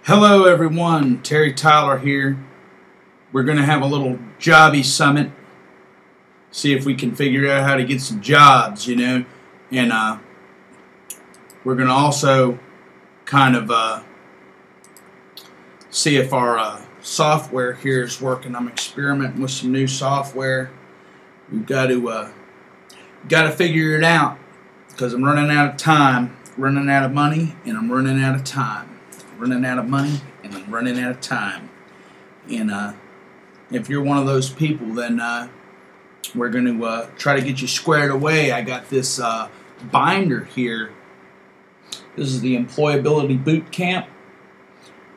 Hello everyone, Terry Tyler here. We're going to have a little Jobby summit. See if we can figure out how to get some jobs, and we're going to also kind of see if our software here is working. I'm experimenting with some new software. We've got to figure it out because I'm running out of time, running out of money, and I'm running out of time. Running out of money and I'm running out of time. And if you're one of those people, then we're going to try to get you squared away. I got this binder here. This is the Employability Boot Camp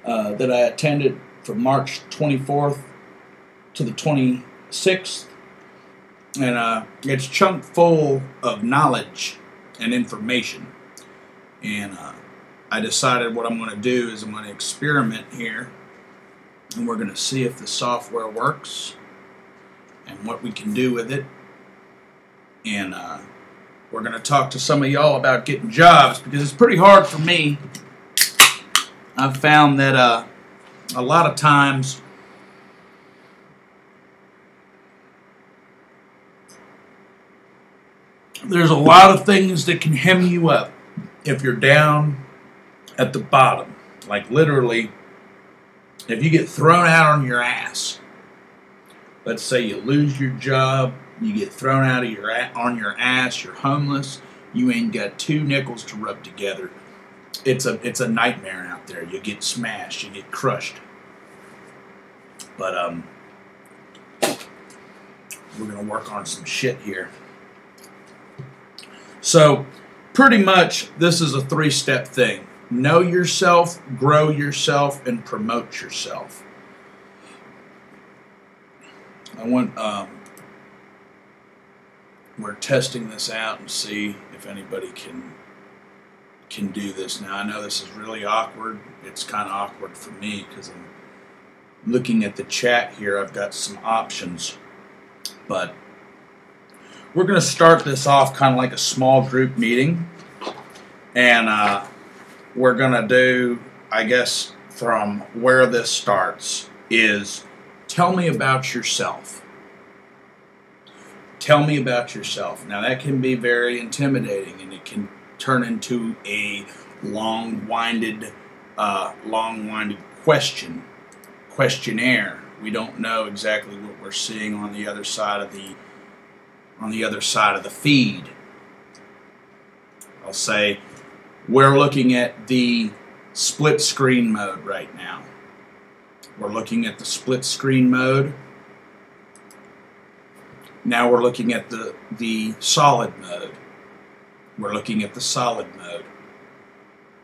that I attended from March 24th to the 26th. And it's chock full of knowledge and information. And I decided what I'm going to do is I'm going to experiment here, and we're going to see if the software works and what we can do with it. And we're going to talk to some of y'all about getting jobs because it's pretty hard for me. I've found that a lot of times there's a lot of things that can hem you up if you're down at the bottom. Like literally, if you get thrown out on your ass, let's say you lose your job, you get thrown out of on your ass, you're homeless, you ain't got two nickels to rub together. It's a nightmare out there. You get smashed, you get crushed. But we're gonna work on some shit here. So pretty much this is a 3-step thing. Know yourself, grow yourself, and promote yourself. We're testing this out and see if anybody can do this. Now I know this is really awkward. It's kind of awkward for me because I'm looking at the chat here. I've got some options, but we're going to start this off kind of like a small group meeting, and we're going to do, I guess, from where this starts is tell me about yourself. Tell me about yourself. Now that can be very intimidating, and it can turn into a long-winded questionnaire. We don't know exactly what we're seeing on the other side of the feed. I'll say we're looking at the split screen mode right now. We're looking at the split screen mode. Now we're looking at the solid mode. We're looking at the solid mode.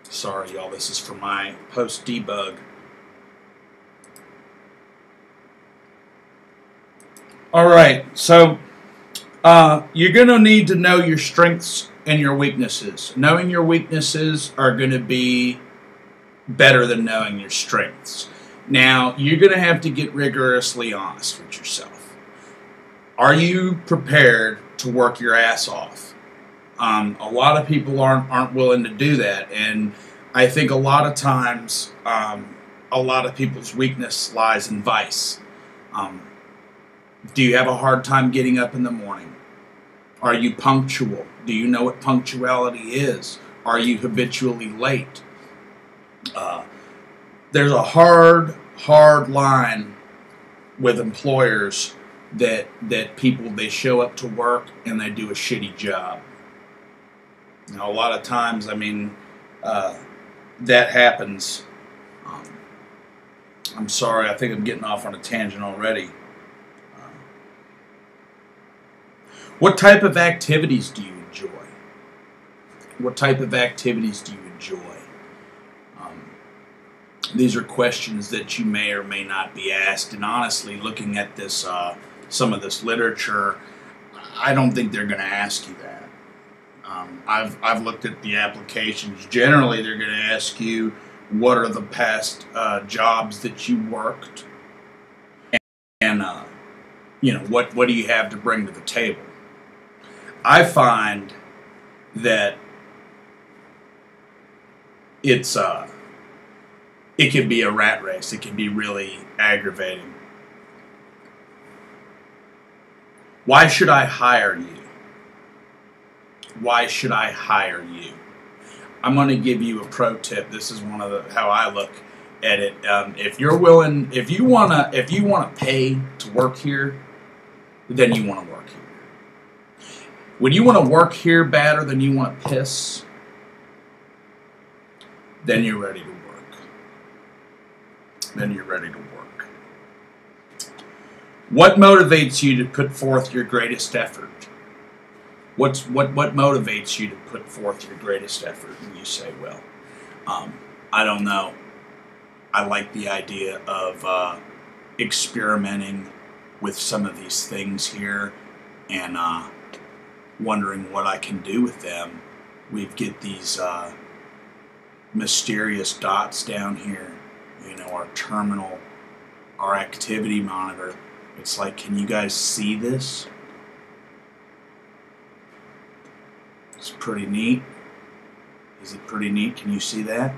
Sorry, y'all, this is for my post debug. All right, so you're going to need to know your strengths and your weaknesses. Knowing your weaknesses are going to be better than knowing your strengths. Now, you're going to have to get rigorously honest with yourself. Are you prepared to work your ass off? A lot of people aren't willing to do that, and I think a lot of times a lot of people's weakness lies in vice. Do you have a hard time getting up in the morning? Are you punctual? Do you know what punctuality is? Are you habitually late? There's a hard line with employers that people, they show up to work and they do a shitty job. Now, a lot of times, I mean, that happens. I'm sorry, I think I'm getting off on a tangent already. What type of activities do you enjoy? What type of activities do you enjoy? These are questions that you may or may not be asked. And honestly, looking at this, some of this literature, I don't think they're going to ask you that. I've looked at the applications. Generally, they're going to ask you what are the past jobs that you worked, and what do you have to bring to the table. I find that it's it can be a rat race. It can be really aggravating. Why should I hire you? Why should I hire you? I'm going to give you a pro tip. This is one of the how I look at it. If you're willing, if you wanna pay to work here, then you want to work here. When you want to work here badder than you want to piss, then you're ready to work. Then you're ready to work. What motivates you to put forth your greatest effort? What motivates you to put forth your greatest effort? And you say, well, I don't know. I like the idea of experimenting with some of these things here and wondering what I can do with them. We get these mysterious dots down here, you know, our terminal, our activity monitor. It's like, can you guys see this? It's pretty neat. Is it pretty neat? Can you see that?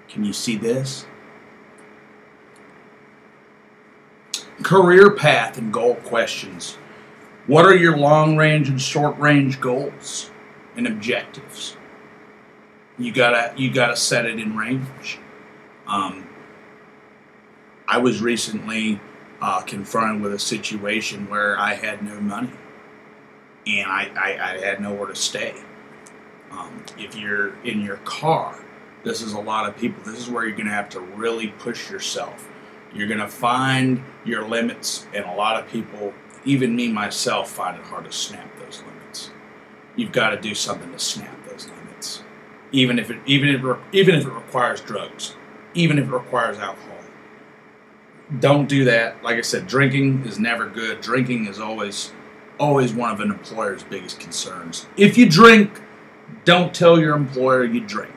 Can you see this? Career path and goal questions. What are your long range and short range goals and objectives? You gotta set it in range. I was recently confronted with a situation where I had no money and I had nowhere to stay. If you're in your car, this is a lot of people. This is where you're going to have to really push yourself. You're going to find your limits, and a lot of people, even me myself, find it hard to snap those limits. You've got to do something to snap those limits, even if it requires drugs, even if it requires alcohol. Don't do that. Like I said, drinking is never good. Drinking is always one of an employer's biggest concerns. If you drink, don't tell your employer you drink.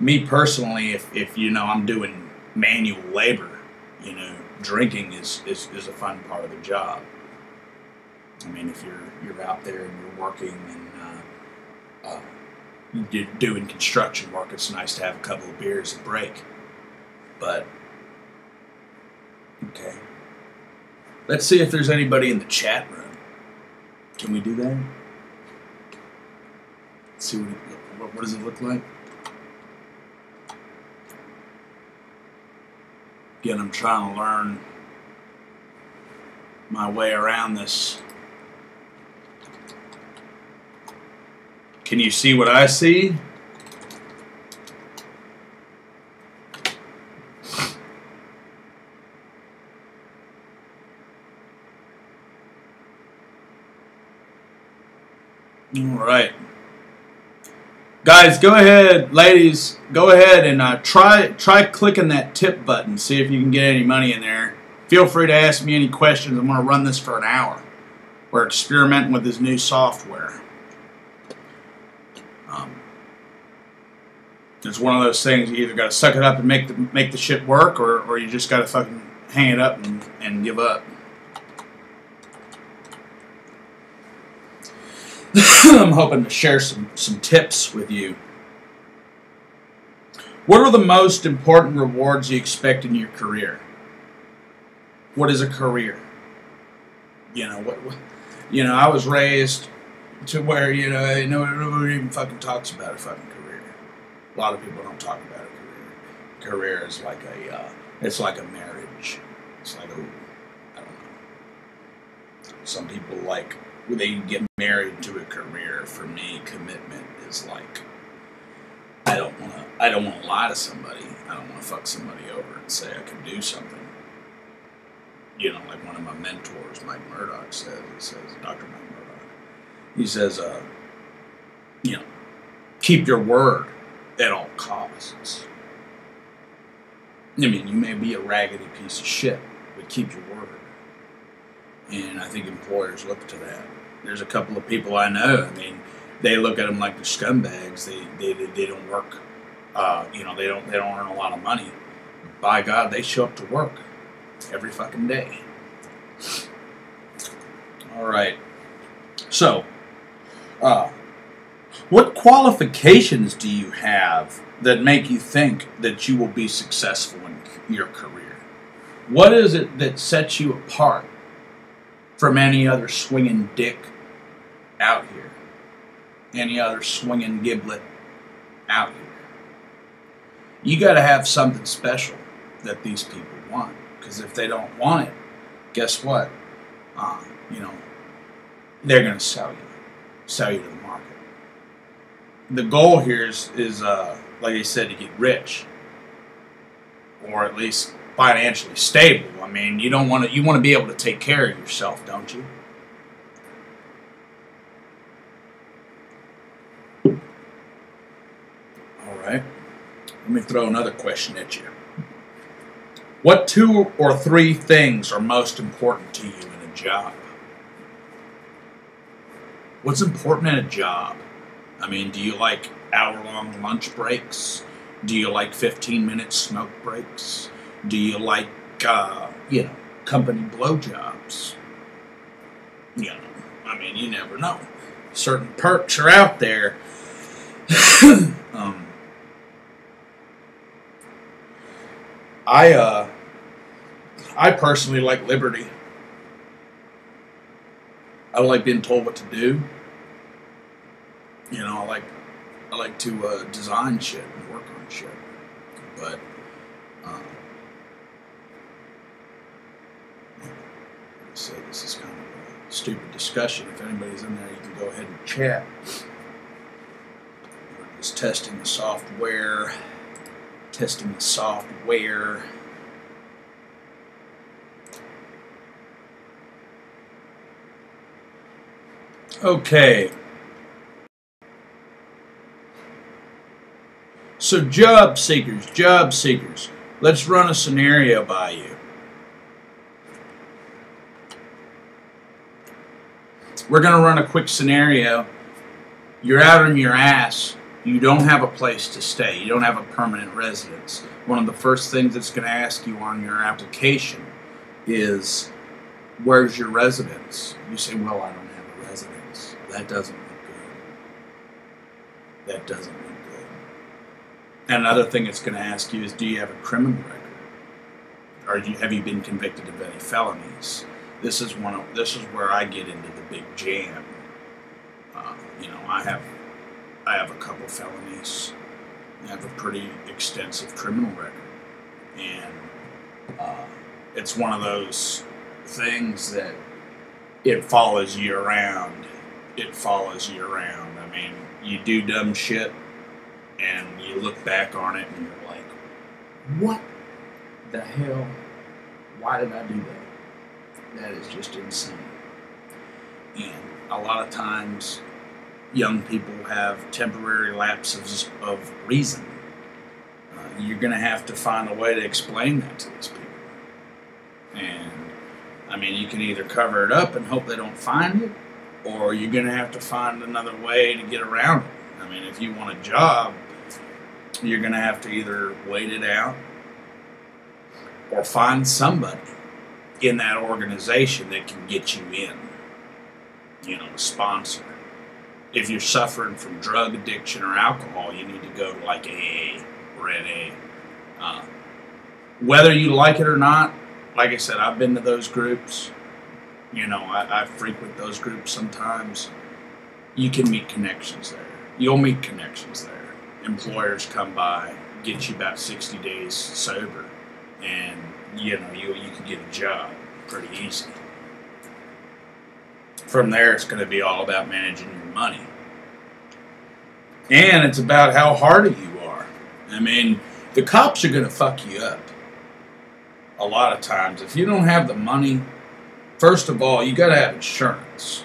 Me personally, if you know I'm doing manual labor, you know, drinking is a fun part of the job. I mean, if you're out there and you're working and you're doing construction work, it's nice to have a couple of beers at break. But okay, let's see if there's anybody in the chat room. Can we do that? Let's see what does it look like. Again, I'm trying to learn my way around this. Can you see what I see? All right. Guys, go ahead, ladies, go ahead and try clicking that tip button, see if you can get any money in there. Feel free to ask me any questions. I'm going to run this for an hour. We're experimenting with this new software. It's one of those things, you either got to suck it up and make the shit work, or you just got to fucking hang it up and give up. I'm hoping to share some tips with you. What are the most important rewards you expect in your career? What is a career? You know, I was raised to where, nobody even fucking talks about a fucking career. A lot of people don't talk about a career. Career is like it's like a marriage. It's like I don't know. Some people they get married to a career. For me, commitment is like, I don't want to lie to somebody. I don't want to fuck somebody over and say I can do something. You know, like one of my mentors, Mike Murdoch, says, Dr. Mike Murdoch, he says, keep your word at all costs. I mean, you may be a raggedy piece of shit, but keep your word. And I think employers look to that. There's a couple of people I know, I mean, they look at them like they're scumbags. They don't work, they don't earn a lot of money. By God, they show up to work every fucking day. All right. So, What qualifications do you have that make you think that you will be successful in your career? What is it that sets you apart from any other swinging dick out here? Any other swinging giblet out here? You got to have something special that these people want. Because if they don't want it, guess what? They're going to sell you to the market. The goal here is like I said, to get rich, or at least financially stable. I mean, you want to be able to take care of yourself, don't you? All right. Let me throw another question at you. What 2 or 3 things are most important to you in a job? What's important in a job? I mean, do you like hour-long lunch breaks? Do you like 15-minute smoke breaks? Do you like, company blowjobs? I mean, you never know. Certain perks are out there. I personally like liberty. I don't like being told what to do. I like to design shit and work on shit. But so this is kind of a stupid discussion. If anybody's in there, you can go ahead and chat. We're just testing the software. Testing the software. Okay. So job seekers. Let's run a scenario by you. We're going to run a quick scenario. You're out on your ass. You don't have a place to stay. You don't have a permanent residence. One of the first things it's going to ask you on your application is, where's your residence? You say, well, I don't have a residence. That doesn't look good. That doesn't look good. And another thing it's going to ask you is, do you have a criminal record? Have you been convicted of any felonies? This is where I get into the big jam. I have a couple felonies. I have a pretty extensive criminal record, and it's one of those things that it follows you around. It follows you around. I mean, you do dumb shit, and you look back on it, and you're like, what the hell? Why did I do that? That is just insane. And a lot of times, young people have temporary lapses of reason. You're going to have to find a way to explain that to these people. And, I mean, you can either cover it up and hope they don't find it, or you're going to have to find another way to get around it. I mean, if you want a job, you're going to have to either wait it out or find somebody in that organization that can get you in, a sponsor. If you're suffering from drug addiction or alcohol, you need to go to like AA or NA. Whether you like it or not, like I said, I've been to those groups. I frequent those groups sometimes. You can meet connections there. You'll meet connections there. Employers come by, get you about 60 days sober, and you can get a job pretty easy. From there, it's going to be all about managing your money. And it's about how hardy you are. I mean, the cops are going to fuck you up. A lot of times. If you don't have the money, first of all, you got to have insurance.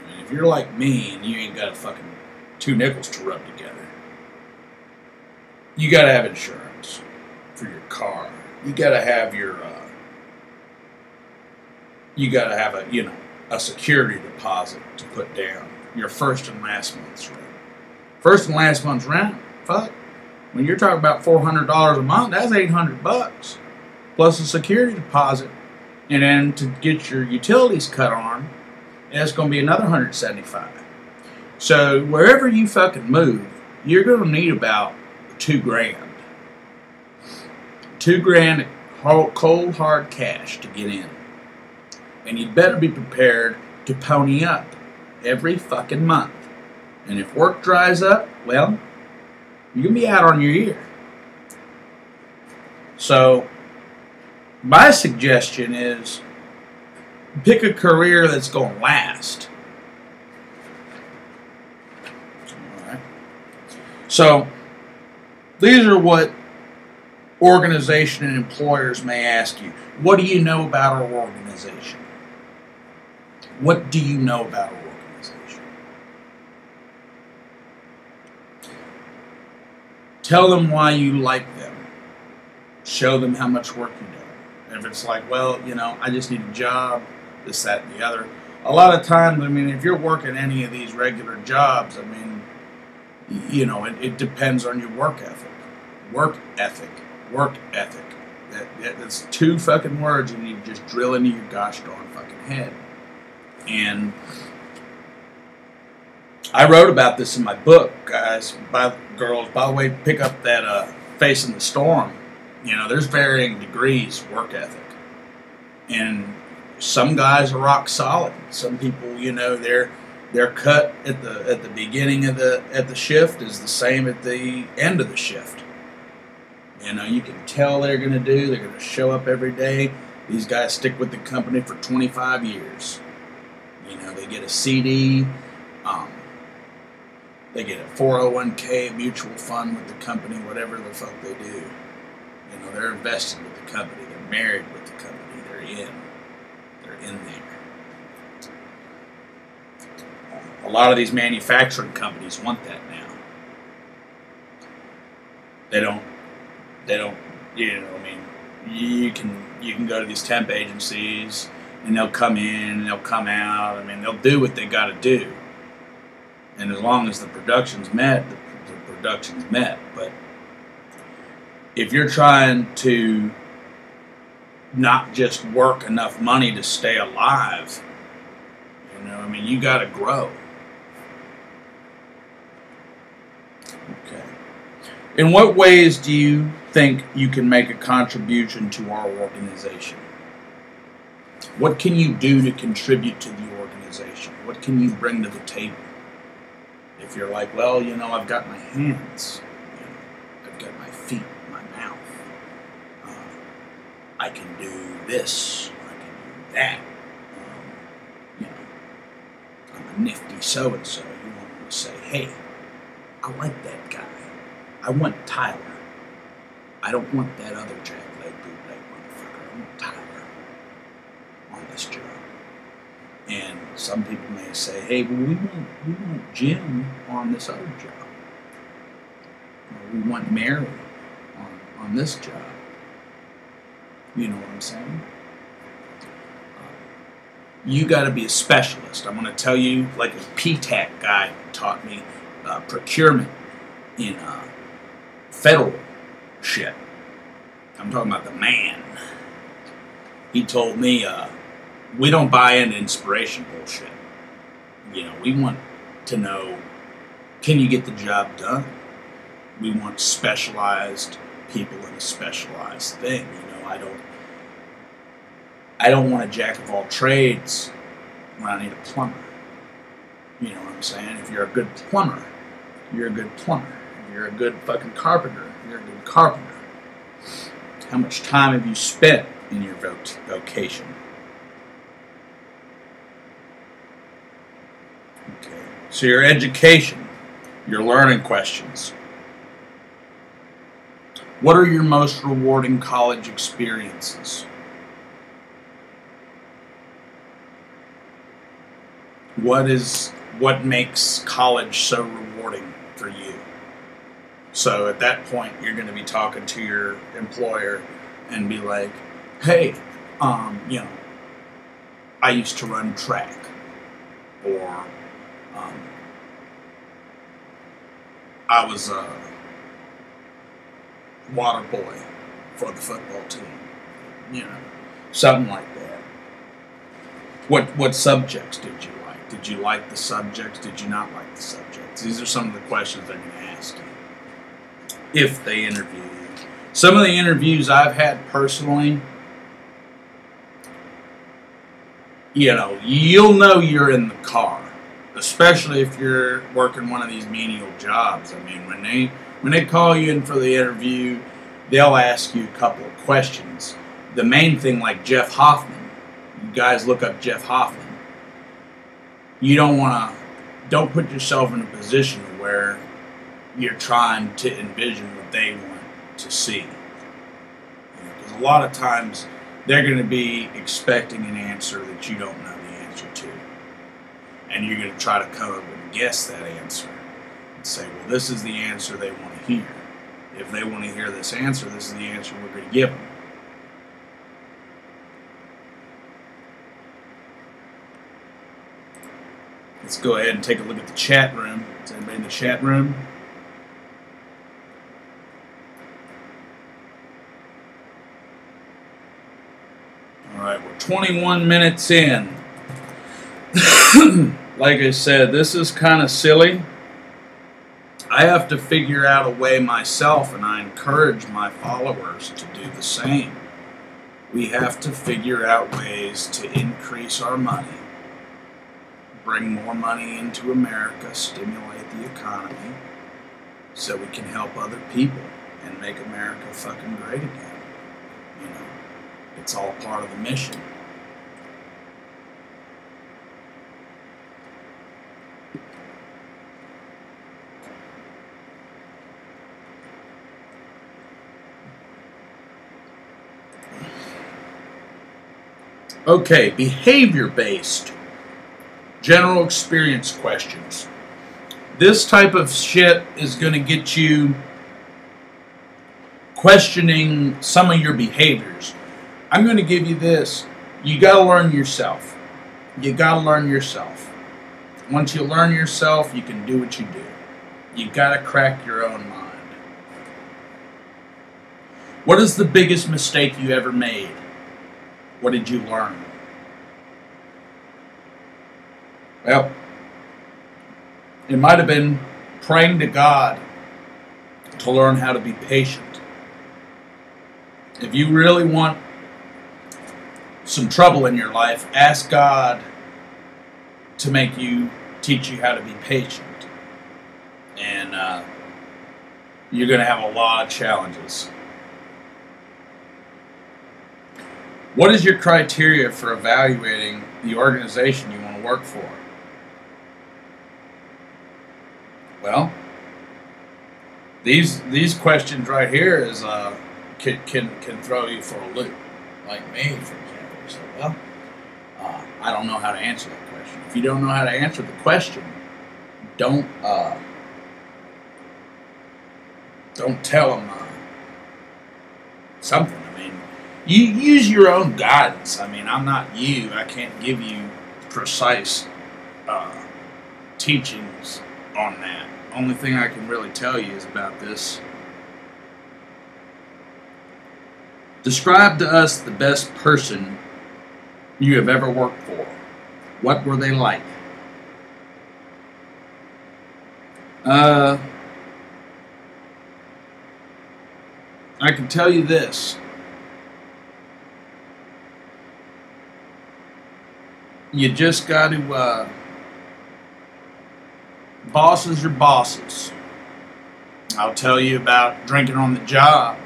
I mean, if you're like me and you ain't got a fucking 2 nickels to rub together, you got to have insurance for your car. You got to have a security deposit to put down your first and last month's rent. First and last month's rent, fuck. When you're talking about $400 a month, that's $800 plus a security deposit, and then to get your utilities cut on, that's going to be another $175. So wherever you fucking move, you're going to need about $2,000. $2,000 cold hard cash to get in. And you'd better be prepared to pony up every fucking month. And if work dries up, well, you're going to be out on your ear. So my suggestion is pick a career that's going to last. All right. So these are what organization and employers may ask you. What do you know about our organization? What do you know about our organization? Tell them why you like them. Show them how much work you do. And if it's like, well, you know, I just need a job, this, that, and the other. A lot of times, I mean, if you're working any of these regular jobs, I mean, you know, it depends on your work ethic. Work ethic. Work ethic. That's two fucking words you need to just drill into your gosh darn fucking head. And I wrote about this in my book, guys, girls. By the way, pick up that Facing the Storm. You know, there's varying degrees work ethic. And some guys are rock solid. Some people, you know, their cut at the beginning of the shift is the same at the end of the shift. You know, you can tell they're going to show up every day. These guys stick with the company for 25 years. You know, they get a CD, they get a 401k, a mutual fund with the company, whatever the fuck they do. You know, they're invested with the company. They're married with the company. They're in there. A lot of these manufacturing companies want that now. They don't, you know, I mean, you can go to these temp agencies and they'll come in and they'll come out. I mean, they'll do what they got to do. And as long as the production's met, the production's met. But if you're trying to not just work enough money to stay alive, you know, I mean, you got to grow. Okay. In what ways do you think you can make a contribution to our organization? What can you do to contribute to the organization? What can you bring to the table? If you're like, well, you know, I've got my hands, you know, I've got my feet, my mouth, I can do this, I can do that, you know, I'm a nifty so-and-so. You want to say, hey, I like that guy. I want Tyler. I don't want that other jackleg bootleg motherfucker. I want Tyler on this job. And some people may say, hey, well, we want Jim on this other job. Or we want Mary on this job. You know what I'm saying? You got to be a specialist. I'm going to tell you, like a PTAC guy taught me procurement in federal shit. I'm talking about the man. He told me, we don't buy into inspiration bullshit. You know, we want to know, can you get the job done? We want specialized people in a specialized thing. You know, I don't want a jack of all trades when I need a plumber. You know what I'm saying? If you're a good plumber, you're a good plumber. If you're a good fucking carpenter, you're a good carpenter. How much time have you spent in your vocation? Okay. So your education, your learning questions. What are your most rewarding college experiences? What makes college so rewarding for you? So at that point, you're going to be talking to your employer and be like, hey, you know, I used to run track, or I was a water boy for the football team, you know, something like that. What subjects did you like? Did you like the subjects? Did you not like the subjects? These are some of the questions they're going to ask you if they interview you. Some of the interviews I've had personally, you'll know you're in the car, especially if you're working one of these menial jobs. I mean, when they call you in for the interview, they'll ask you a couple of questions. The main thing, like Jeff Hoffman, you guys look up Jeff Hoffman. You don't put yourself in a position where you're trying to envision what they want to see. Because a lot of times they're going to be expecting an answer that you don't know the answer to. And you're going to try to come up and guess that answer. And say, well, this is the answer they want to hear. If they want to hear this answer, this is the answer we're going to give them. Let's go ahead and take a look at the chat room. Is anybody in the chat room? Alright, we're 21 minutes in. Like I said, this is kind of silly. I have to figure out a way myself, and I encourage my followers to do the same. We have to figure out ways to increase our money, bring more money into America, stimulate the economy, so we can help other people and make America fucking great again. It's all part of the mission. Okay, behavior-based general experience questions. This type of shit is going to get you questioning some of your behaviors. I'm going to give you this. You got to learn yourself. You got to learn yourself. Once you learn yourself, you can do what you do. You got to crack your own mind. What is the biggest mistake you ever made? What did you learn? Well, it might have been praying to God to learn how to be patient. If you really want some trouble in your life, ask God to teach you how to be patient. And you're going to have a lot of challenges. What is your criteria for evaluating the organization you want to work for? Well, these questions right here is can throw you for a loop. Like me, for example. You say, well, I don't know how to answer that question. If you don't know how to answer the question, don't tell them something. I mean, you use your own guidance. I mean, I'm not you. I can't give you precise teachings on that. Only thing I can really tell you is about this. Describe to us the best person you have ever worked for. What were they like? I can tell you this. You just got to, bosses are bosses. I'll tell you about drinking on the job.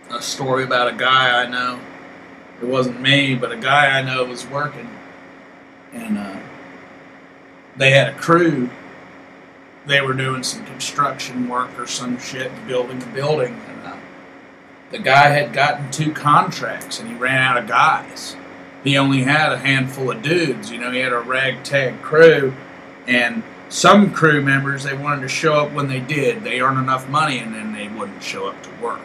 A story about a guy I know. It wasn't me, but a guy I know was working. And they had a crew. They were doing some construction work or some shit, building a building. And the guy had gotten 2 contracts, and he ran out of guys. He only had a handful of dudes. You know, he had a ragtag crew. And some crew members, they wanted to show up when they did. They earned enough money, and then they wouldn't show up to work.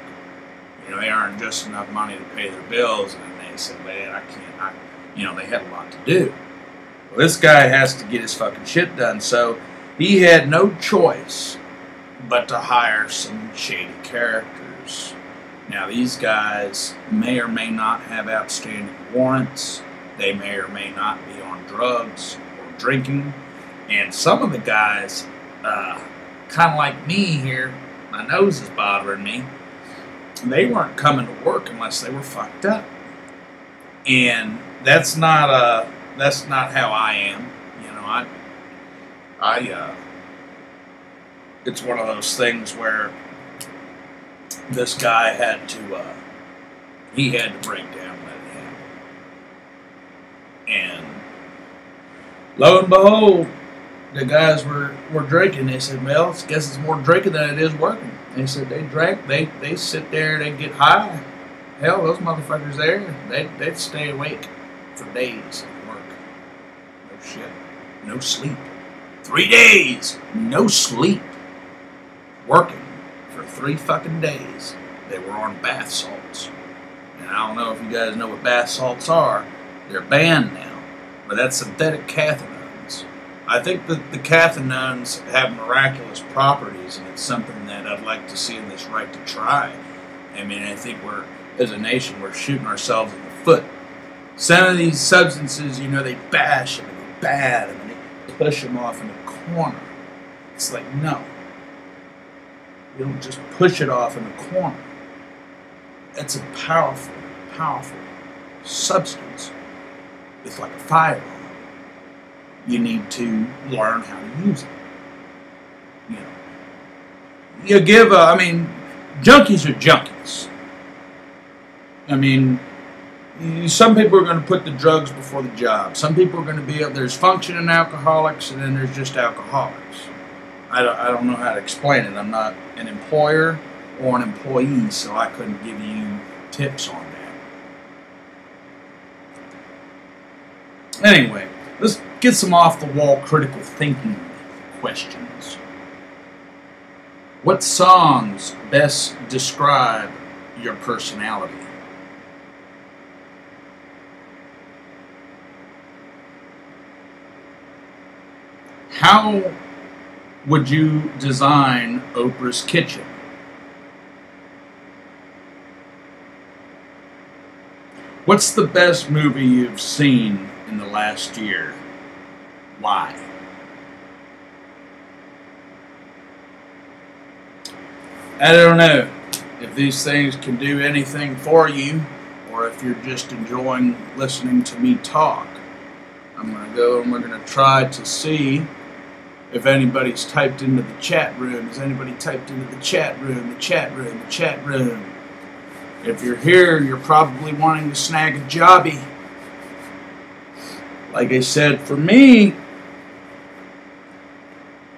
You know, they earned just enough money to pay their bills, and then they said, man, I can't, they had a lot to do. Well, this guy has to get his fucking shit done, so he had no choice but to hire some shady characters. Now, these guys may or may not have outstanding warrants. They may or may not be on drugs drinking, and some of the guys, kind of like me here, my nose is bothering me. They weren't coming to work unless they were fucked up, and that's not how I am. You know, it's one of those things where this guy had to break down, let it happen, and lo and behold, the guys were drinking. They said, well, I guess it's more drinking than it is working. They said they drank, they sit there, they get high. Hell, those motherfuckers there, they'd stay awake for days at work. No shit. No sleep. 3 days, no sleep. Working for 3 fucking days. They were on bath salts. And I don't know if you guys know what bath salts are. They're banned now. But that's synthetic cathinones. I think that the cathinones have miraculous properties, and it's something that I'd like to see in this right to try. I mean, I think as a nation, we're shooting ourselves in the foot. Some of these substances, you know, they bash them and they bad them and they push them off in a corner. It's like, no. You don't just push it off in a corner. It's a powerful, powerful substance. It's like a firearm. You need to learn how to use it. You know, you give I mean, junkies are junkies. I mean, some people are going to put the drugs before the job. Some people are going to be, there's functioning alcoholics, and then there's just alcoholics. I don't know how to explain it. I'm not an employer or an employee, so I couldn't give you tips on that. Anyway, let's get some off-the-wall critical thinking questions. What songs best describe your personality? How would you design Oprah's kitchen? What's the best movie you've seen in the last year? Why? I don't know if these things can do anything for you, or if you're just enjoying listening to me talk. I'm going to go and we're going to try to see if anybody's typed into the chat room. Has anybody typed into the chat room, the chat room, the chat room? If you're here, you're probably wanting to snag a Jobby. Like I said, for me,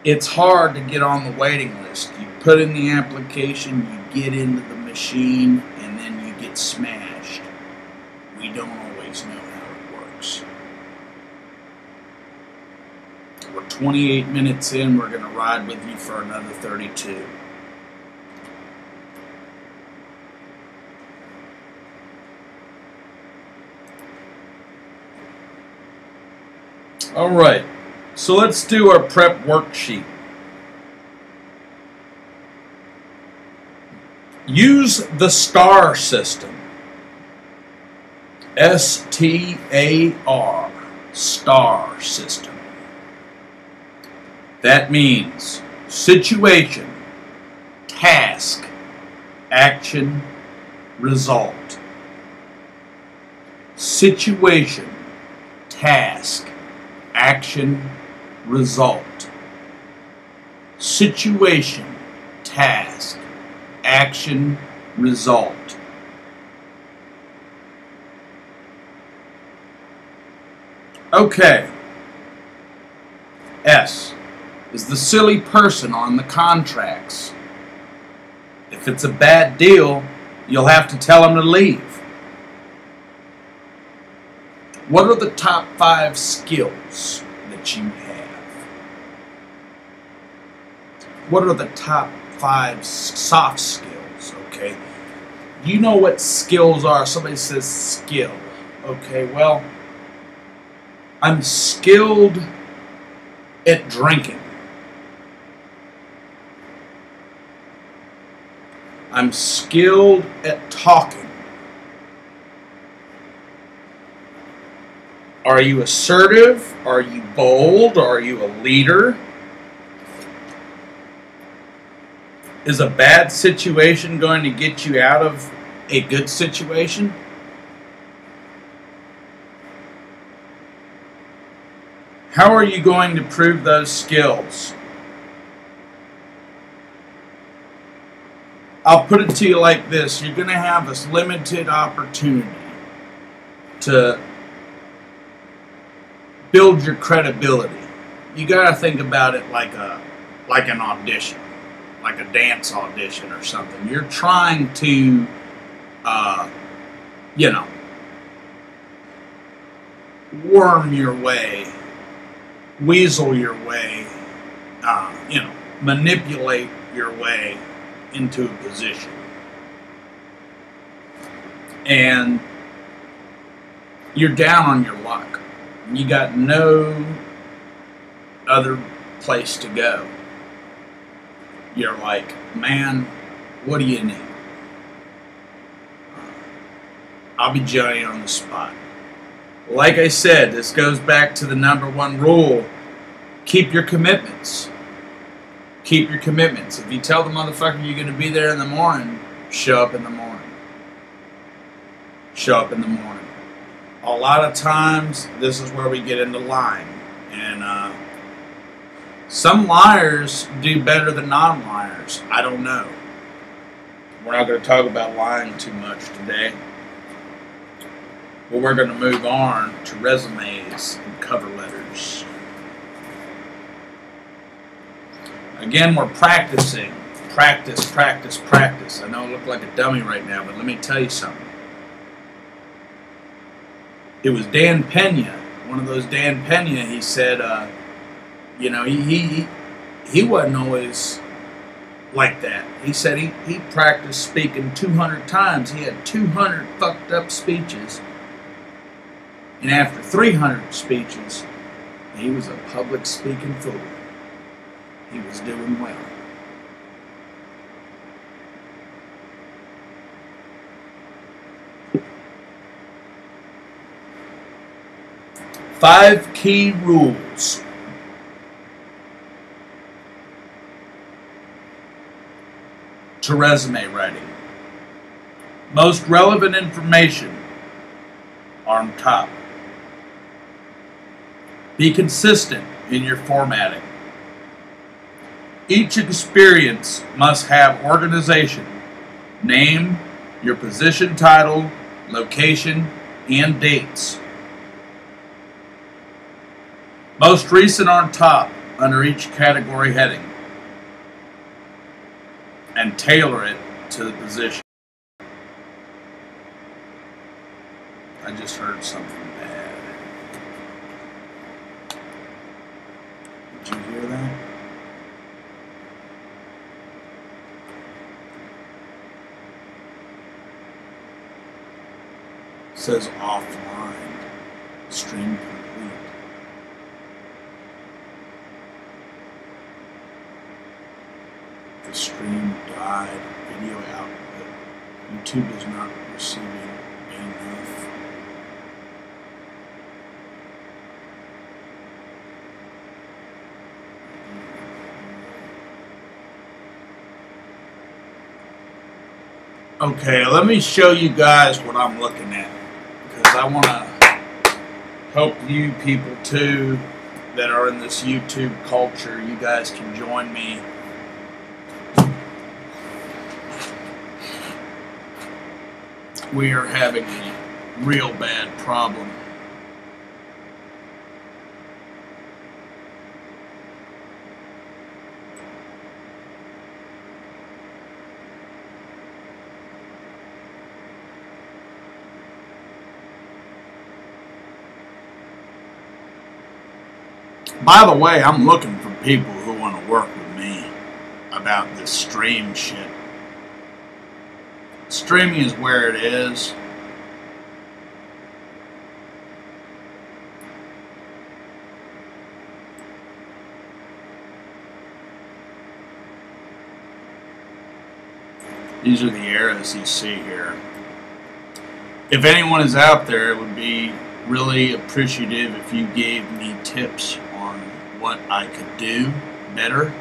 it's hard to get on the waiting list. You put in the application, you get into the machine, and then you get smashed. We don't always know how it works. We're 28 minutes in. We're going to ride with you for another 32. All right. So let's do our prep worksheet. Use the STAR system. S-T-A-R. STAR system. That means situation, task, action, result. Situation, task, action, result. Situation, task, action, result. Okay. S is the silly person on the contracts. If it's a bad deal, you'll have to tell them to leave. What are the top 5 skills that you have? What are the top 5 soft skills? Okay. You know what skills are. Somebody says skill. Okay, well, I'm skilled at drinking. I'm skilled at talking. Are you assertive? Are you bold? Are you a leader? Is a bad situation going to get you out of a good situation? How are you going to prove those skills? I'll put it to you like this. You're going to have this limited opportunity to build your credibility. You got to think about it like an audition, like a dance audition or something. You're trying to, worm your way, weasel your way, manipulate your way into a position. And you're down on your luck. You got no other place to go. You're like, man, what do you need? I'll be Johnny on the spot. Like I said, this goes back to the #1 rule. Keep your commitments. Keep your commitments. If you tell the motherfucker you're going to be there in the morning, show up in the morning. Show up in the morning. A lot of times, this is where we get into lying. And some liars do better than non-liars. I don't know. We're not going to talk about lying too much today. But we're going to move on to resumes and cover letters. Again, we're practicing. Practice, practice, practice. I know I look like a dummy right now, but let me tell you something. It was Dan Pena, one of those Dan Pena. He said, he wasn't always like that. He said he practiced speaking 200 times. He had 200 fucked up speeches. And after 300 speeches, he was a public speaking fool. He was doing well. Five key rules to resume writing. Most relevant information on top. Be consistent in your formatting. Each experience must have organization, name, your position title, location, and dates. Most recent on top under each category heading. And tailor it to the position. I just heard something bad. Did you hear that? It says offline. Stream complete. The stream died. Video output. YouTube is not receiving enough. Okay, let me show you guys what I'm looking at, because I want to help you people too that are in this YouTube culture. You guys can join me. We are having a real bad problem. By the way, I'm looking for people who want to work with me about this stream shit. Streaming is where it is. These are the arrows you see here. If anyone is out there, it would be really appreciative if you gave me tips on what I could do better.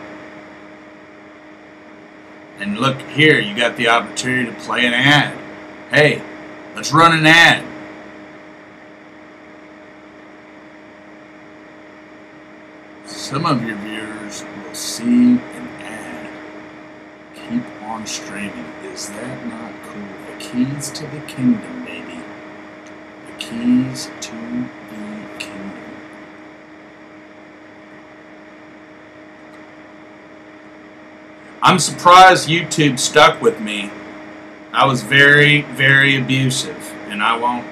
And look here, you got the opportunity to play an ad. Hey, let's run an ad. Some of your viewers will see an ad. Keep on streaming. Is that not cool? The keys to the kingdom, baby. The keys to the kingdom. I'm surprised YouTube stuck with me. I was very, very abusive, and I won't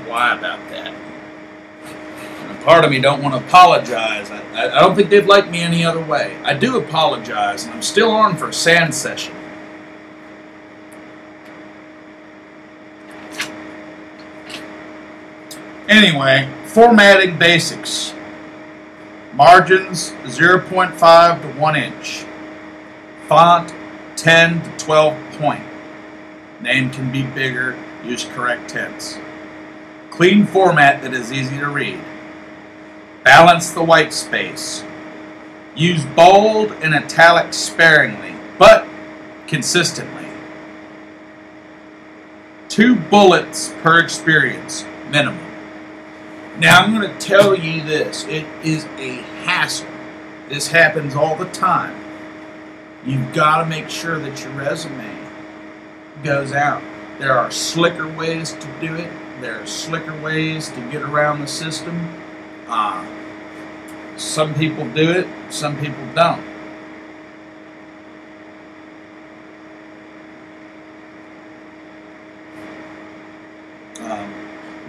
lie about that. And part of me don't want to apologize. I don't think they'd like me any other way. I do apologize, and I'm still on for a sand session. Anyway, formatting basics. Margins 0.5 to 1 inch. Font 10 to 12 point. Name can be bigger. Use correct tense. Clean format that is easy to read. Balance the white space. Use bold and italics sparingly, but consistently. 2 bullets per experience, minimum. Now I'm going to tell you this. It is a hassle. This happens all the time. You've got to make sure that your resume goes out. There are slicker ways to do it. There are slicker ways to get around the system. Some people do it, some people don't.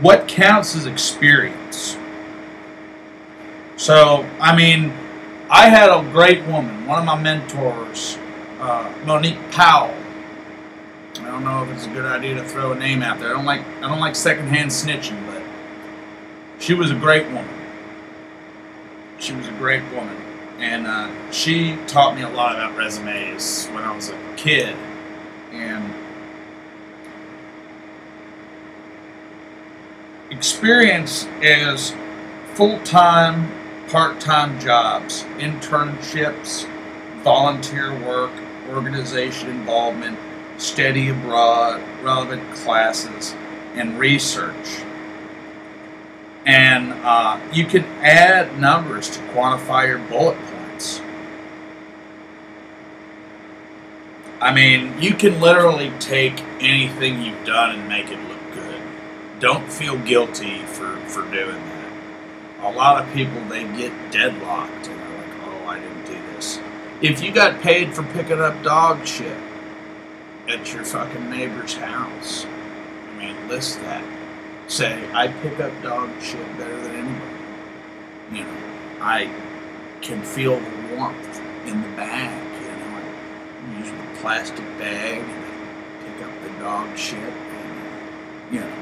What counts as experience? So, I mean, I had a great woman, one of my mentors, Monique Powell. I don't know if it's a good idea to throw a name out there. I don't like secondhand snitching, but she was a great woman. She was a great woman, and she taught me a lot about resumes when I was a kid. And experience is full-time, part-time jobs, internships, volunteer work, organization involvement, study abroad, relevant classes, and research. And you can add numbers to quantify your bullet points. I mean, you can literally take anything you've done and make it look good. Don't feel guilty for doing that. A lot of people, they get deadlocked and they're like, oh, I didn't do this. If you got paid for picking up dog shit at your fucking neighbor's house, I mean, list that. Say, I pick up dog shit better than anybody. You know, I can feel the warmth in the bag, you know. I use the plastic bag and I pick up the dog shit and, you know,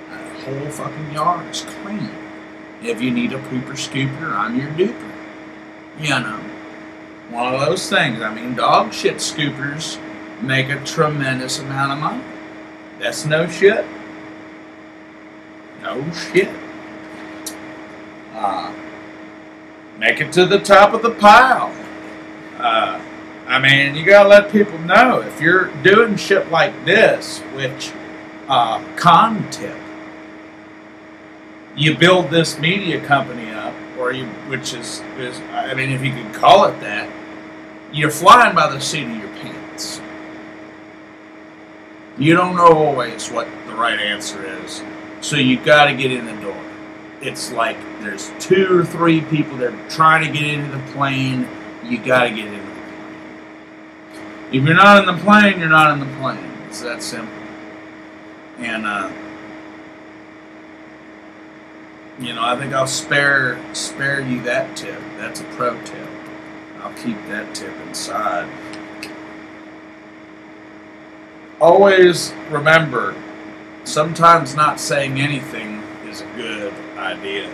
the whole fucking yard is clean. If you need a pooper scooper, I'm your duper. You know, one of those things. I mean, dog shit scoopers make a tremendous amount of money. That's no shit. No shit. Make it to the top of the pile. I mean, you gotta let people know if you're doing shit like this, which con tip. You build this media company up, which is I mean, if you could call it that, you're flying by the seat of your pants. You don't know always what the right answer is. So you got to get in the door. It's like there's 2 or 3 people that are trying to get into the plane. You got to get into the plane. If you're not in the plane, you're not in the plane. It's that simple. And you know, I think I'll spare you that tip. That's a pro tip. I'll keep that tip inside. Always remember, sometimes not saying anything is a good idea.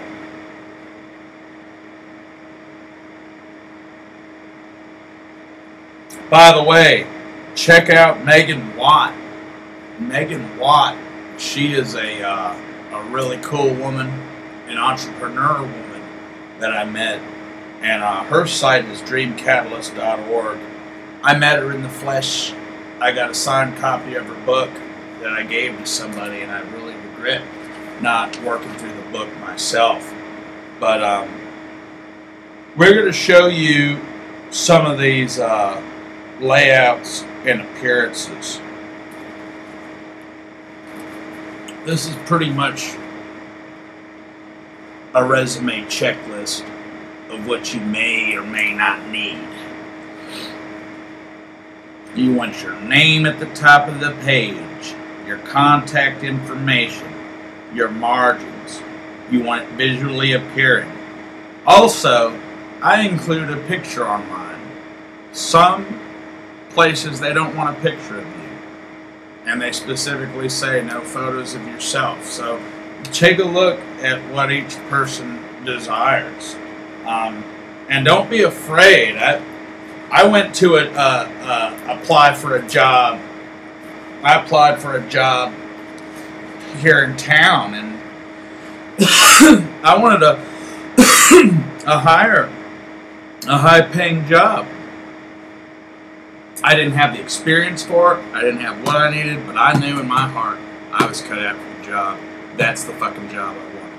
By the way, check out Megan Watt. Megan Watt, she is a a really cool woman, an entrepreneur woman that I met, and her site is dreamcatalyst.org. I met her in the flesh. I got a signed copy of her book that I gave to somebody, and I really regret not working through the book myself. But we're going to show you some of these layouts and appearances. This is pretty much a resume checklist of what you may or may not need. You want your name at the top of the page, your contact information, your margins. You want it visually appearing. Also, I include a picture on mine. Some places they don't want a picture of you, and they specifically say no photos of yourself. So take a look at what each person desires, and don't be afraid. I went to apply for a job. I applied for a job here in town, and I wanted a high-paying job. I didn't have the experience for it. I didn't have what I needed, but I knew in my heart I was cut out for the job. That's the fucking job I wanted.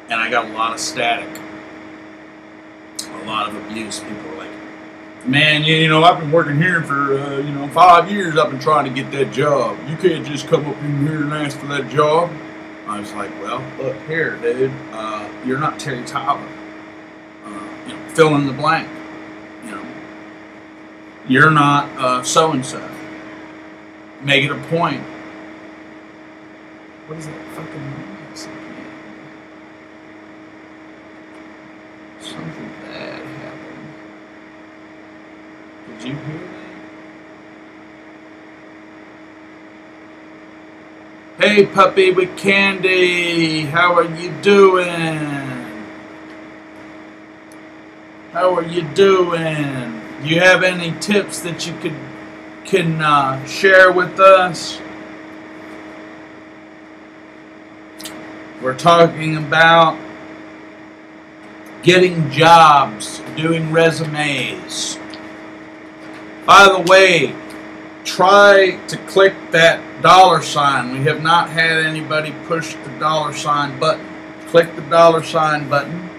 And I got a lot of static, a lot of abuse. People were like, man, you know, I've been working here for, 5 years. I've been trying to get that job. You can't just come up in here and ask for that job. I was like, well, look here, dude. You're not Terry Tyler. Fill in the blank. You're not so-and-so. Make it a point. What is that fucking noise again? Something bad happened. Did you hear that? Hey, puppy with candy. How are you doing? How are you doing? Do you have any tips that you can share with us? We're talking about getting jobs, doing resumes. By the way, try to click that $. We have not had anybody push the $sign button. Click the $sign button.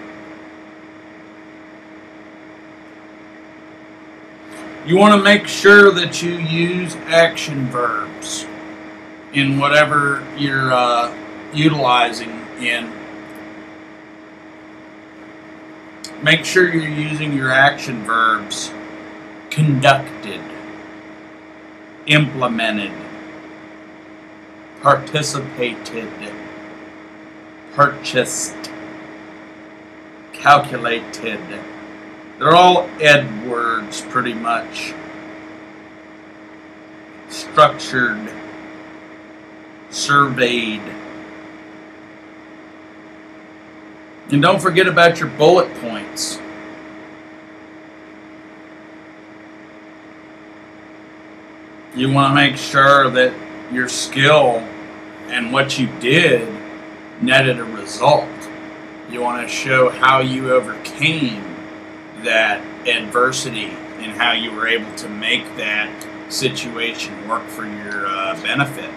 You want to make sure that you use action verbs in whatever you're utilizing in. Make sure you're using your action verbs: conducted, implemented, participated, purchased, calculated. They're all ed words, pretty much. Structured, surveyed. And don't forget about your bullet points. You want to make sure that your skill and what you did netted a result. You want to show how you overcame that adversity and how you were able to make that situation work for your benefit.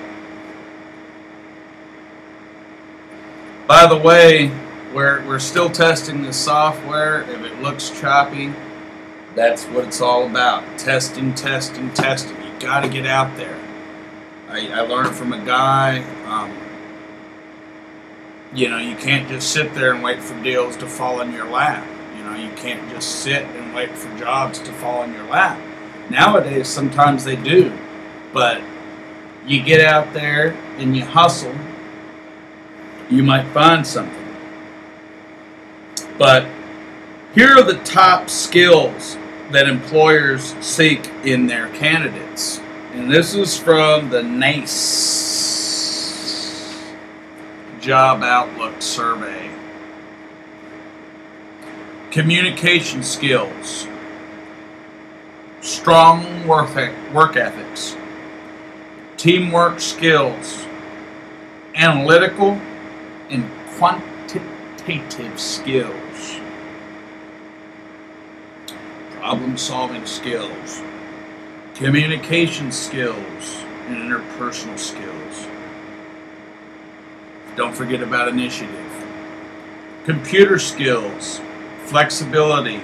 By the way, we're still testing the software. If it looks choppy, that's what it's all about. Testing, testing, testing. You got to get out there. I learned from a guy, you can't just sit there and wait for deals to fall in your lap. You can't just sit and wait for jobs to fall in your lap. Nowadays, sometimes they do. But you get out there and you hustle, you might find something. But here are the top skills that employers seek in their candidates. And this is from the NACE Job Outlook Survey. Communication skills, strong work ethics, teamwork skills, analytical and quantitative skills, problem-solving skills, communication skills, and interpersonal skills. Don't forget about initiative. Computer skills, flexibility,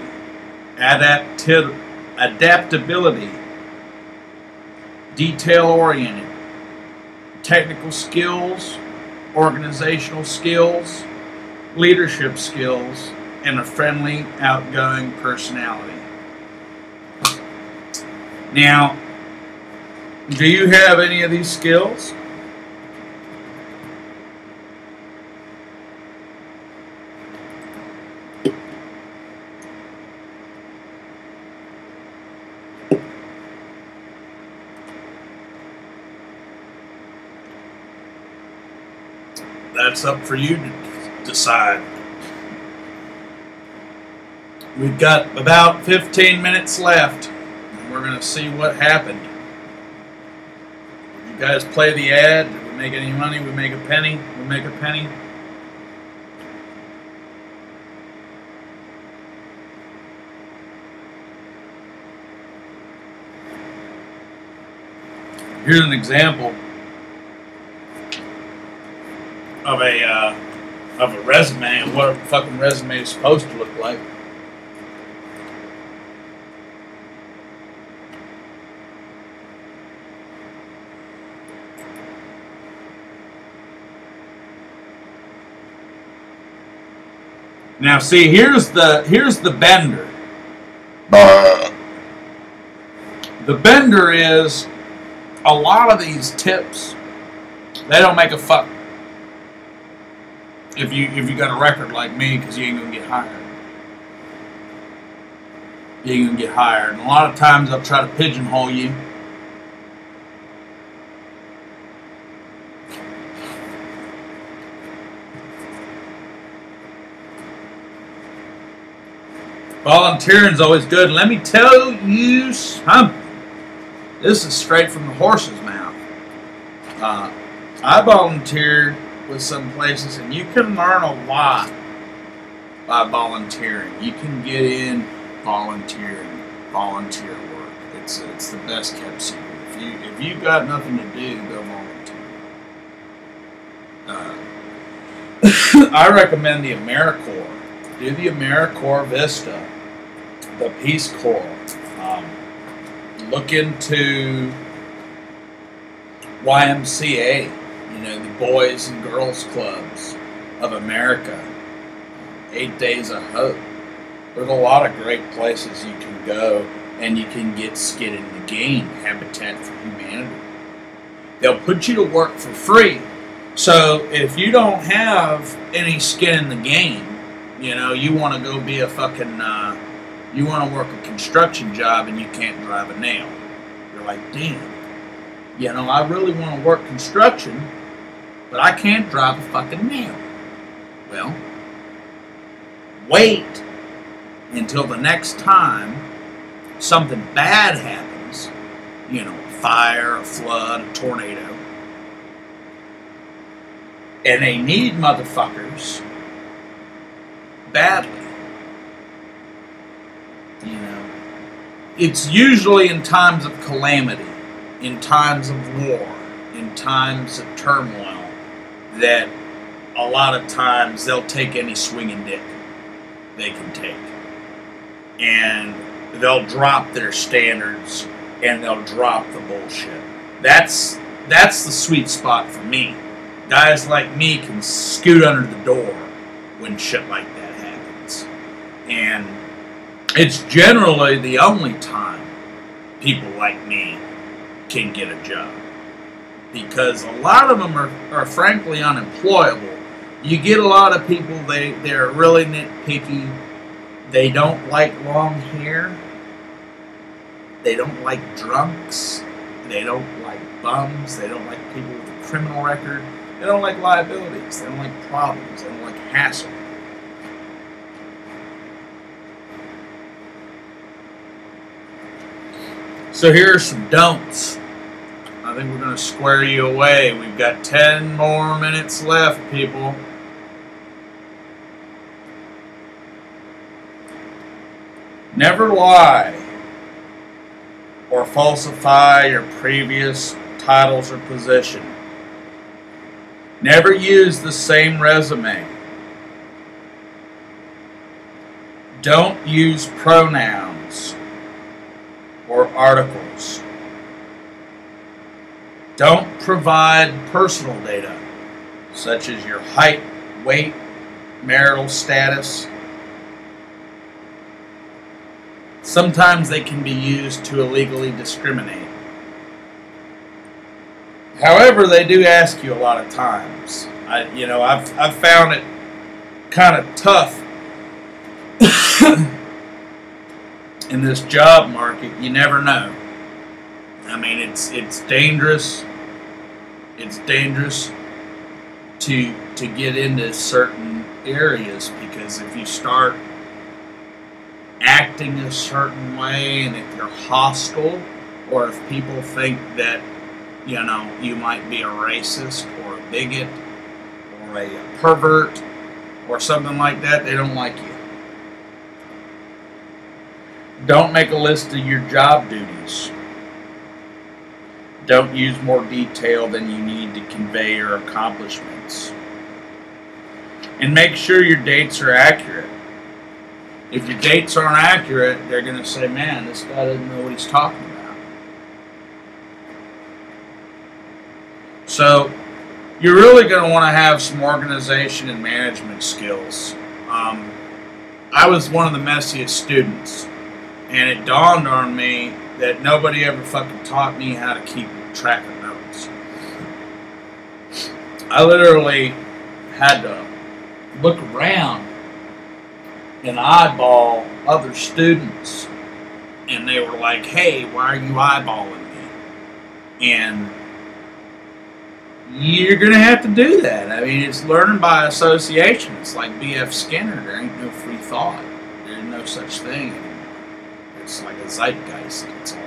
adaptability, detail-oriented, technical skills, organizational skills, leadership skills, and a friendly, outgoing personality. Now, do you have any of these skills? That's up for you to decide. We've got about 15 minutes left, and we're going to see what happened. You guys play the ad. Did we make any money? We make a penny. We make a penny. Here's an example of a resume and what a fucking resume is supposed to look like. Now see, here's the bender. The bender is a lot of these tips, they don't make a fuck if you got a record like me, because you ain't gonna get hired. You ain't gonna get hired. And a lot of times I'll try to pigeonhole you. Volunteering is always good. Let me tell you something. This is straight from the horse's mouth. I volunteered with some places, and you can learn a lot by volunteering. You can get in volunteer work. It's the best kept secret. If you got nothing to do, go volunteer. I recommend the AmeriCorps. Do the AmeriCorps Vista, the Peace Corps. Look into YMCA, the Boys and Girls Clubs of America. 8 Days of Hope. There's a lot of great places you can go, and you can get skin in the game. Habitat for Humanity. They'll put you to work for free. So if you don't have any skin in the game, you want to go be a fucking, you want to work a construction job and you can't drive a nail. You're like, damn, I really want to work construction, but I can't drive a fucking nail. Well, wait until the next time something bad happens, a fire, a flood, a tornado, and they need motherfuckers badly. It's usually in times of calamity, in times of war, in times of turmoil, that a lot of times they'll take any swinging dick they can take. And they'll drop their standards, and they'll drop the bullshit. That's the sweet spot for me. Guys like me can scoot under the door when shit like that happens. And it's generally the only time people like me can get a job. Because a lot of them are frankly unemployable. You get a lot of people, they're really nitpicky. They don't like long hair. They don't like drunks. They don't like bums. They don't like people with a criminal record. They don't like liabilities. They don't like problems. They don't like hassle. So here are some don'ts. I think we're going to square you away. We've got 10 more minutes left, people. Never lie or falsify your previous titles or position. Never use the same resume. Don't use pronouns or articles. Don't provide personal data, such as your height, weight, marital status. Sometimes they can be used to illegally discriminate. However, they do ask you a lot of times. I've found it kind of tough in this job market. You never know. I mean, it's dangerous. It's dangerous to get into certain areas, because if you start acting a certain way, and if you're hostile, or if people think that you might be a racist or a bigot or a pervert or something like that, they don't like you. Don't make a list of your job duties. Don't use more detail than you need to convey your accomplishments. And make sure your dates are accurate. If your dates aren't accurate, they're going to say, man, this guy doesn't know what he's talking about. So, you're really going to want to have some organization and management skills. I was one of the messiest students, and it dawned on me that nobody ever fucking taught me how to keep track of notes. I literally had to look around and eyeball other students, and they were like, hey, why are you eyeballing me? And you're going to have to do that. I mean, it's learning by association. It's like B.F. Skinner. There ain't no free thought. There's no such thing anymore. It's like a zeitgeist. It's all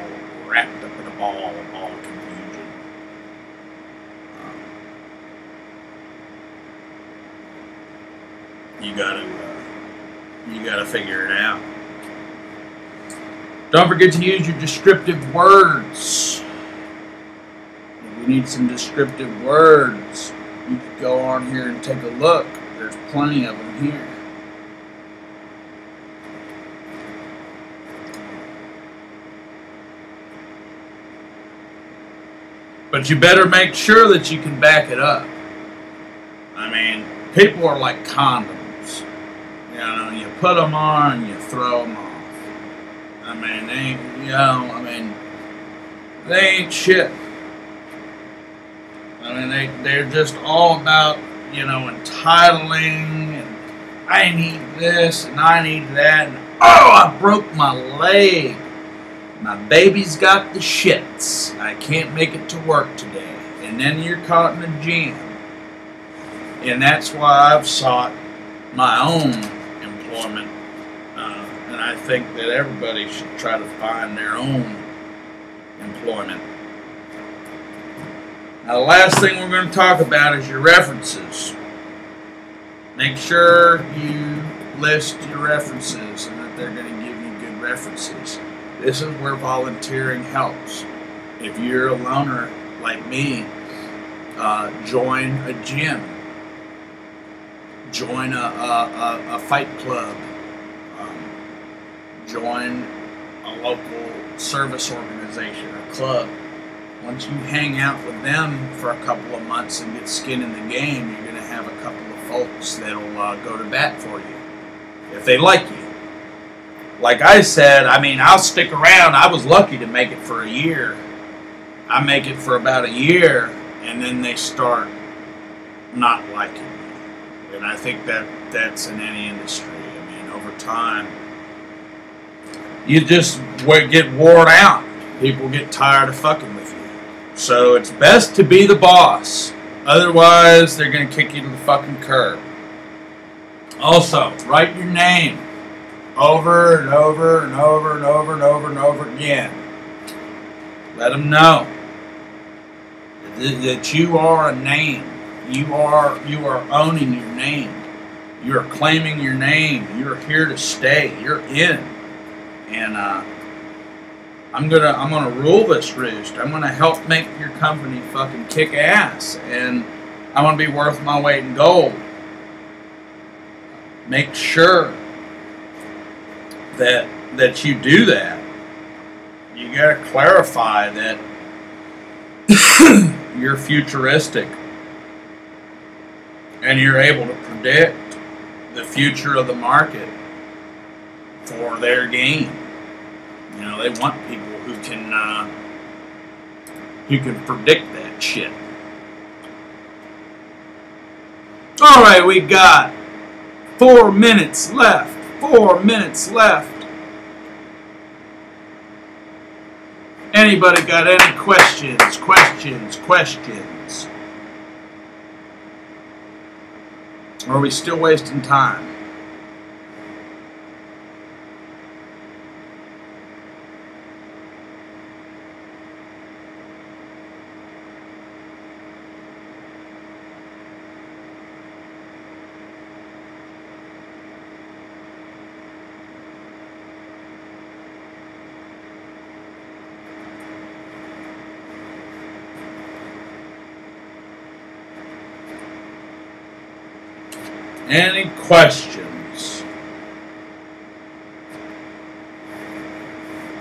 wrapped up in a ball of confusion. You gotta figure it out. Don't forget to use your descriptive words. If you need some descriptive words, you can go on here and take a look. There's plenty of them here. But you better make sure that you can back it up. I mean, people are like condoms. You put them on, you throw them off. I mean, they ain't shit. I mean, they're just all about, entitling, and I need this, and I need that, and I broke my leg. My baby's got the shits. I can't make it to work today. And then you're caught in a jam. And that's why I've sought my own employment. And I think that everybody should try to find their own employment. Now, the last thing we're going to talk about is your references. Make sure you list your references and that they're going to give you good references. This is where volunteering helps. If you're a loner like me, join a gym. Join a fight club. Join a local service organization or club. Once you hang out with them for a couple of months and get skin in the game, you're going to have a couple of folks that'll go to bat for you if they like you. Like I said, I mean, I'll stick around. I was lucky to make it for a year. I make it for about a year, and then they start not liking me. And I think that's in any industry. I mean, over time, you just get worn out. People get tired of fucking with you. So it's best to be the boss. Otherwise, they're going to kick you to the fucking curb. Also, write your name over and over and over and over and over and over again. Let them know. that you are a name. You are owning your name. You are claiming your name. You're here to stay. You're in. And I'm gonna rule this roost. I'm gonna help make your company fucking kick ass, and I'm gonna be worth my weight in gold. Make sure that you do that. You gotta clarify that you're futuristic and you're able to predict the future of the market for their gain. You know, they want people who can predict that shit. All right, we got 4 minutes left. 4 minutes left. Anybody got any questions? Questions? Or are we still wasting time? Any questions?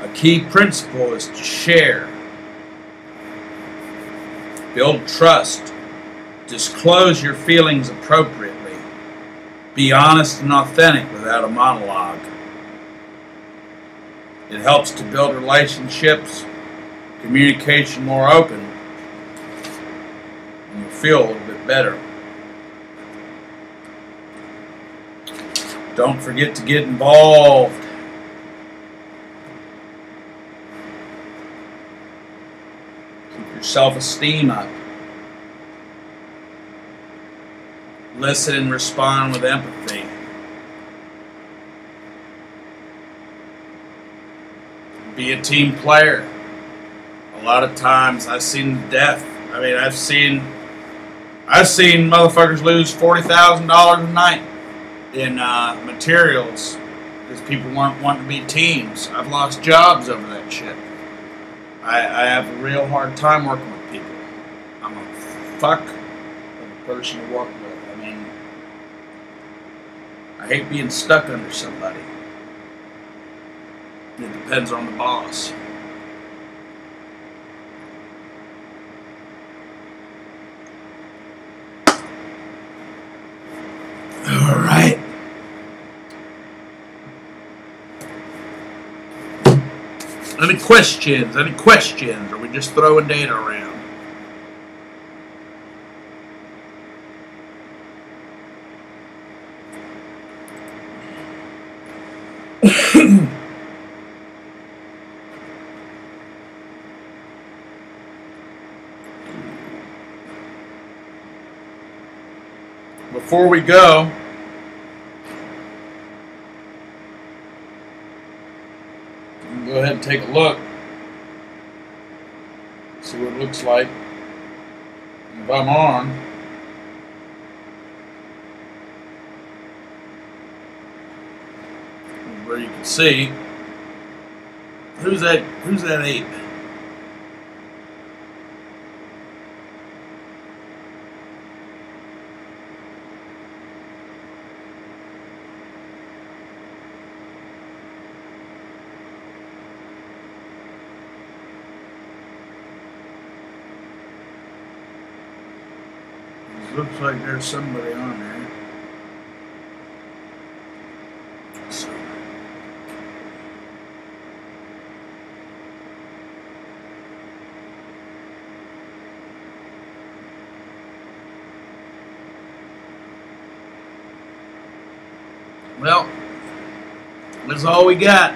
A key principle is to share, build trust, disclose your feelings appropriately, be honest and authentic without a monologue. It helps to build relationships, communication more open, and you'll feel a little bit better. Don't forget to get involved. Keep your self-esteem up. Listen and respond with empathy. Be a team player. A lot of times I've seen death. I mean, I've seen motherfuckers lose $40,000 a night in materials because people weren't wanting to be teams. I've lost jobs over that shit. I have a real hard time working with people. I'm a fuck of a person to work with. I mean, I hate being stuck under somebody. It depends on the boss. All right. Any questions? Any questions? Or are we just throwing data around? Before we go, go ahead and take a look. See what it looks like. If I'm on, where you can see who's that ape. Looks like there's somebody on there. So. Well, that's all we got.